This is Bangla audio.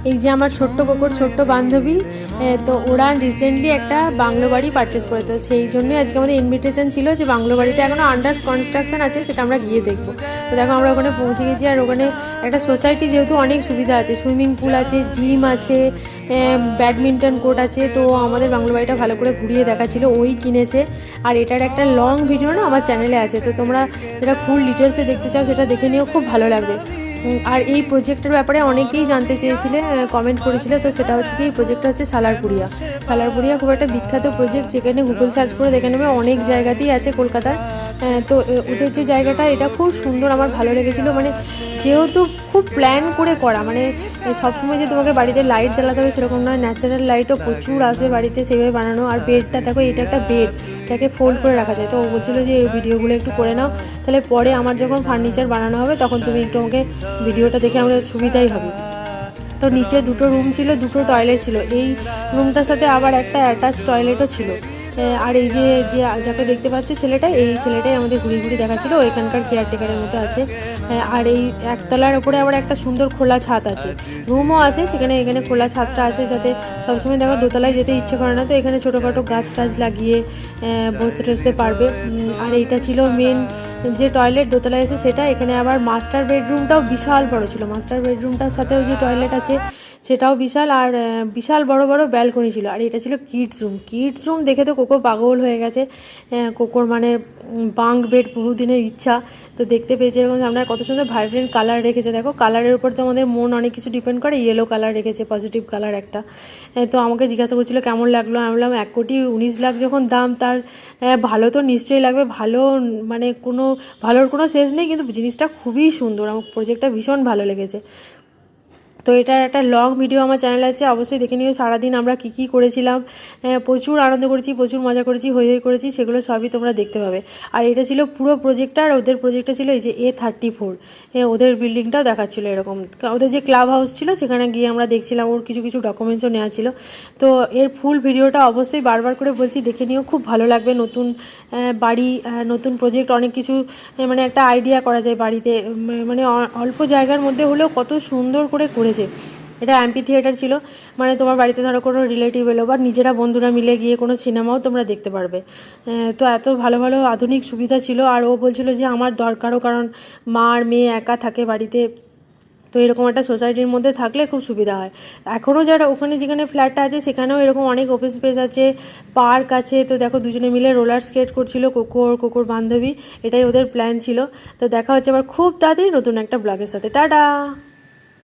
এই যে আমার ছোট্ট কোকোর ছোট্ট বান্ধবী, তো ওরা রিসেন্টলি একটা বাংলো বাড়ি পারচেস করে, তো সেই জন্যই আজকে আমাদের ইনভিটেশন ছিল যে বাংলো বাড়িটা এখনও আন্ডার কনস্ট্রাকশন আছে, সেটা আমরা গিয়ে দেখবো। তো দেখো আমরা ওখানে পৌঁছে গেছি, আর ওখানে একটা সোসাইটি যেহেতু অনেক সুবিধা আছে, সুইমিং পুল আছে, জিম আছে, ব্যাডমিন্টন কোর্ট আছে, তো আমাদের বাংলো বাড়িটা ভালো করে ঘুরিয়ে দেখাচ্ছিল, ওই কিনেছে। আর এটার একটা লং ভিডিও না আমার চ্যানেলে আছে, তো তোমরা যেটা ফুল ডিটেলসে দেখতে চাও সেটা দেখে নিও, খুব ভালো লাগবে। আর এই প্রজেক্টের ব্যাপারে অনেকেই জানতে চেয়েছিলে, কমেন্ট করেছিল, তো সেটা হচ্ছে যে এই প্রজেক্টটা হচ্ছে সালারপুরিয়া। সালারপুরিয়া খুব একটা বিখ্যাত প্রজেক্ট, যেখানে গুগল সার্চ করে দেখে নেবে অনেক জায়গাতেই আছে কলকাতার। তো ওদের যে জায়গাটা, এটা খুব সুন্দর, আমার ভালো লেগেছিলো। মানে যেহেতু খুব প্ল্যান করে করা, মানে সবসময় যে তোমাকে বাড়িতে লাইট জ্বালাতে হবে সেরকম নয়, ন্যাচারাল লাইটও প্রচুর আসবে বাড়িতে, সেইভাবে বানানো। আর বেডটা দেখো, এটা একটা বেড, এটাকে ফোল্ড করে রাখা যায়। তো ও বলছিলো যে এই ভিডিওগুলো একটু করে নাও, তাহলে পরে আমার যখন ফার্নিচার বানানো হবে তখন তুমি একটু আমাকে ভিডিওটা দেখে আমাদের সুবিধাই হবে। তো নিচে দুটো রুম ছিল, দুটো টয়লেট ছিল, এই রুমটার সাথে আবার একটা অ্যাটাচ টয়লেটও ছিল। আর এই যে যাকে দেখতে পাচ্ছ ছেলেটা, এই ছেলেটাই আমাদের ঘুরিয়ে ঘুরিয়ে দেখাচ্ছিল, এখানকার কেয়ারটেকারের মতো আছে। আর এই একতলার ওপরে আবার একটা সুন্দর খোলা ছাদ আছে, রুমও আছে সেখানে, এখানে খোলা ছাদটা আছে, যাতে সবসময় দেখো দোতলায় যেতে ইচ্ছে করে না, তো এখানে ছোটোখাটো গাছ টাছ লাগিয়ে বসতে টসতে পারবে। আর এইটা ছিল মেন যে টয়লেট দোতলায় এসে সেটা। এখানে আবার মাস্টার বেডরুমটাও বিশাল বড় ছিল, মাস্টার বেডরুমটার সাথেও যে টয়লেট আছে সেটাও বিশাল, আর বিশাল বড় বড় ব্যালকনি ছিল। আর এটা ছিল কিডস রুম, কিডস রুম দেখে তো কোকো পাগল হয়ে গেছে। কোকোর মানে বাঙ্ক বেড বহুদিনের ইচ্ছা, তো দেখতে পেয়েছে এরকম। আপনার কত সুন্দর ভাইব্রেন্ট কালার রেখেছে, দেখো কালারের উপর তো আমাদের মন অনেক কিছু ডিপেন্ড করে। ইয়েলো কালার রেখেছে, পজিটিভ কালার একটা। তো আমাকে জিজ্ঞাসা করছিল কেমন লাগলো, আমি বললাম 1,19,00,000 যখন দাম, তার ভালো তো নিশ্চয়ই লাগবে, ভালো মানে ভালোর কোনো শেষ নেই, কিন্তু জিনিসটা খুবই সুন্দর, আমার প্রজেক্টটা ভীষণ ভালো লেগেছে। তো এটার একটা লং ভিডিও আমার চ্যানেলে আছে, অবশ্যই দেখে নিও। সারাদিন আমরা কী করেছিলাম, প্রচুর আনন্দ করেছি, প্রচুর মজা করেছি, হই করেছি, সেগুলো সবই তোমরা দেখতে পাবে। আর এটা ছিল পুরো প্রজেক্টটা, আর ওদের প্রজেক্টটা ছিল এই যে A34, ওদের বিল্ডিংটাও দেখাচ্ছিলো এরকম। ওদের যে ক্লাব হাউস ছিল সেখানে গিয়ে আমরা দেখছিলাম, ওর কিছু কিছু ডকুমেন্টসও নেওয়া ছিল। তো এর ফুল ভিডিওটা অবশ্যই বারবার করে বলছি দেখে নিও, খুব ভালো লাগবে। নতুন বাড়ি, নতুন প্রজেক্ট, অনেক কিছু মানে একটা আইডিয়া করা যায় বাড়িতে, মানে অল্প জায়গার মধ্যে হলেও কত সুন্দর করে করেছে। এটা অ্যাম্পি থিয়েটার ছিল, মানে তোমার বাড়িতে ধরো কোনো রিলেটিভ এলো বা নিজেরা বন্ধুরা মিলে গিয়ে কোনো সিনেমাও তোমরা দেখতে পারবে। তো এত ভালো ভালো আধুনিক সুবিধা ছিল। আর ও বলছিল যে আমার দরকারও, কারণ মা আর মেয়ে একা থাকে বাড়িতে, তো এরকম একটা সোসাইটির মধ্যে থাকলে খুব সুবিধা হয়। এখনও যারা ওখানে যেখানে ফ্ল্যাটটা আছে সেখানেও এরকম অনেক ওপেন স্পেস আছে, পার্ক আছে। তো দেখো দুজনে মিলে রোলার স্কেট করছিল, কোকোর বান্ধবী, এটাই ওদের প্ল্যান ছিল। তো দেখা হচ্ছে আবার খুব তাড়াতাড়ি নতুন একটা ব্লগের সাথে। টাটা।